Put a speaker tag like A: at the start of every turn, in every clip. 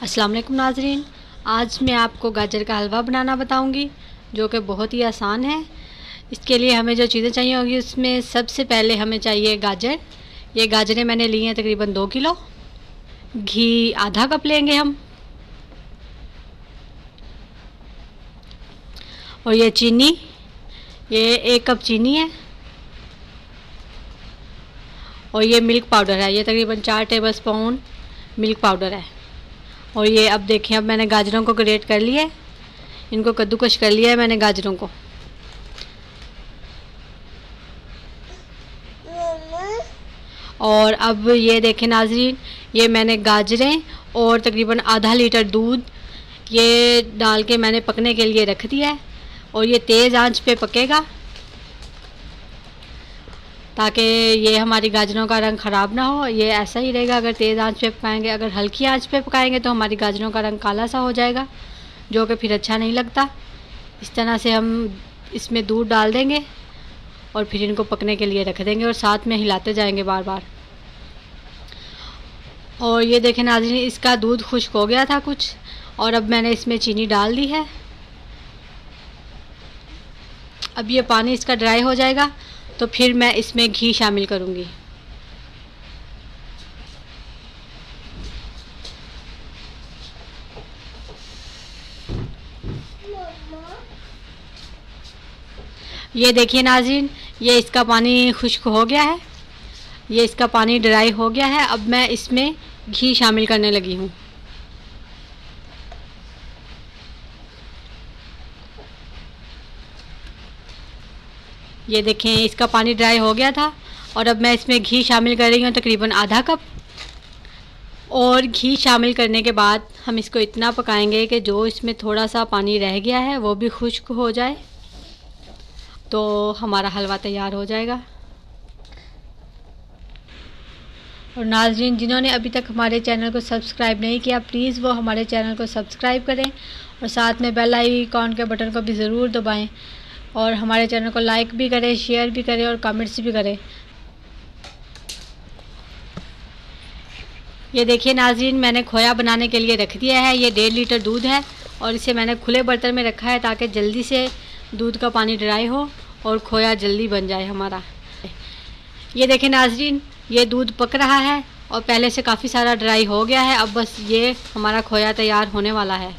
A: अस्सलाम वालेकुम नाज़रीन, आज मैं आपको गाजर का हलवा बनाना बताऊंगी जो कि बहुत ही आसान है। इसके लिए हमें जो चीज़ें चाहिए होंगी उसमें सबसे पहले हमें चाहिए गाजर। ये गाजरें मैंने ली हैं तकरीबन 2 किलो। घी आधा कप लेंगे हम। और ये चीनी, ये 1 कप चीनी है। और ये मिल्क पाउडर है, ये तकरीबन 4 टेबल स्पून मिल्क पाउडर है। और ये अब देखें, अब मैंने गाजरों को ग्रेट कर लिया है, इनको कद्दूकश कर लिया है मैंने गाजरों को। और अब ये देखें नाज़रीन, ये मैंने गाजरें और तकरीबन आधा लीटर दूध ये डाल के मैंने पकने के लिए रख दिया है। और ये तेज़ आंच पे पकेगा ताकि ये हमारी गाजरों का रंग ख़राब ना हो। ये ऐसा ही रहेगा अगर तेज़ आंच पे पकाएंगे। अगर हल्की आंच पे पकाएंगे तो हमारी गाजरों का रंग काला सा हो जाएगा, जो कि फिर अच्छा नहीं लगता। इस तरह से हम इसमें दूध डाल देंगे और फिर इनको पकने के लिए रख देंगे और साथ में हिलाते जाएंगे बार बार। और ये देखें नाज़रीन, इसका दूध खुश्क हो गया था कुछ, और अब मैंने इसमें चीनी डाल दी है। अब ये पानी इसका ड्राई हो जाएगा तो फिर मैं इसमें घी शामिल करूँगी। ये देखिए नाज़रीन, ये इसका पानी खुश्क हो गया है, ये इसका पानी ड्राई हो गया है। अब मैं इसमें घी शामिल करने लगी हूँ। ये देखें, इसका पानी ड्राई हो गया था और अब मैं इसमें घी शामिल कर रही हूँ तकरीबन आधा कप। और घी शामिल करने के बाद हम इसको इतना पकाएंगे कि जो इसमें थोड़ा सा पानी रह गया है वो भी खुश्क हो जाए, तो हमारा हलवा तैयार हो जाएगा। और नाज़रीन, जिन्होंने अभी तक हमारे चैनल को सब्सक्राइब नहीं किया, प्लीज़ वो हमारे चैनल को सब्सक्राइब करें और साथ में बेल आइकॉन के बटन को भी ज़रूर दबाएं। और हमारे चैनल को लाइक भी करें, शेयर भी करें और कमेंट्स भी करें। ये देखिए नाज़रीन, मैंने खोया बनाने के लिए रख दिया है। ये 1.5 लीटर दूध है और इसे मैंने खुले बर्तन में रखा है ताकि जल्दी से दूध का पानी ड्राई हो और खोया जल्दी बन जाए हमारा। ये देखिए नाज़रीन, ये दूध पक रहा है और पहले से काफ़ी सारा ड्राई हो गया है। अब बस ये हमारा खोया तैयार होने वाला है।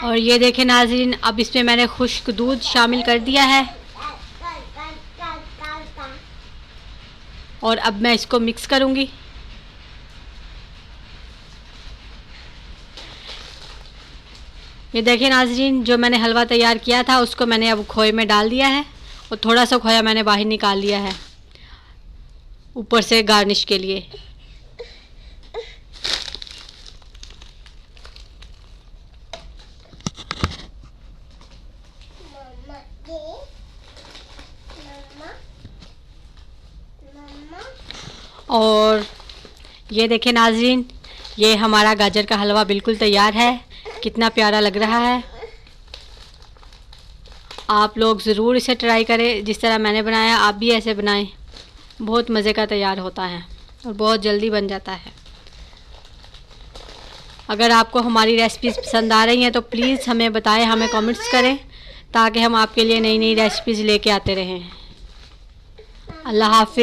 A: और ये देखें नाज़रीन, अब इसमें मैंने खुश्क दूध शामिल कर दिया है और अब मैं इसको मिक्स करूँगी। ये देखिए नाज़रीन, जो मैंने हलवा तैयार किया था उसको मैंने अब खोए में डाल दिया है और थोड़ा सा खोया मैंने बाहर निकाल लिया है ऊपर से गार्निश के लिए। और ये देखें नाज़रीन, ये हमारा गाजर का हलवा बिल्कुल तैयार है। कितना प्यारा लग रहा है। आप लोग ज़रूर इसे ट्राई करें, जिस तरह मैंने बनाया आप भी ऐसे बनाएं। बहुत मज़े का तैयार होता है और बहुत जल्दी बन जाता है। अगर आपको हमारी रेसिपीज़ पसंद आ रही हैं तो प्लीज़ हमें बताएं, हमें कमेंट्स करें ताकि हम आपके लिए नई नई रेसिपीज़ लेके आते रहें। अल्लाह हाफ़िज़।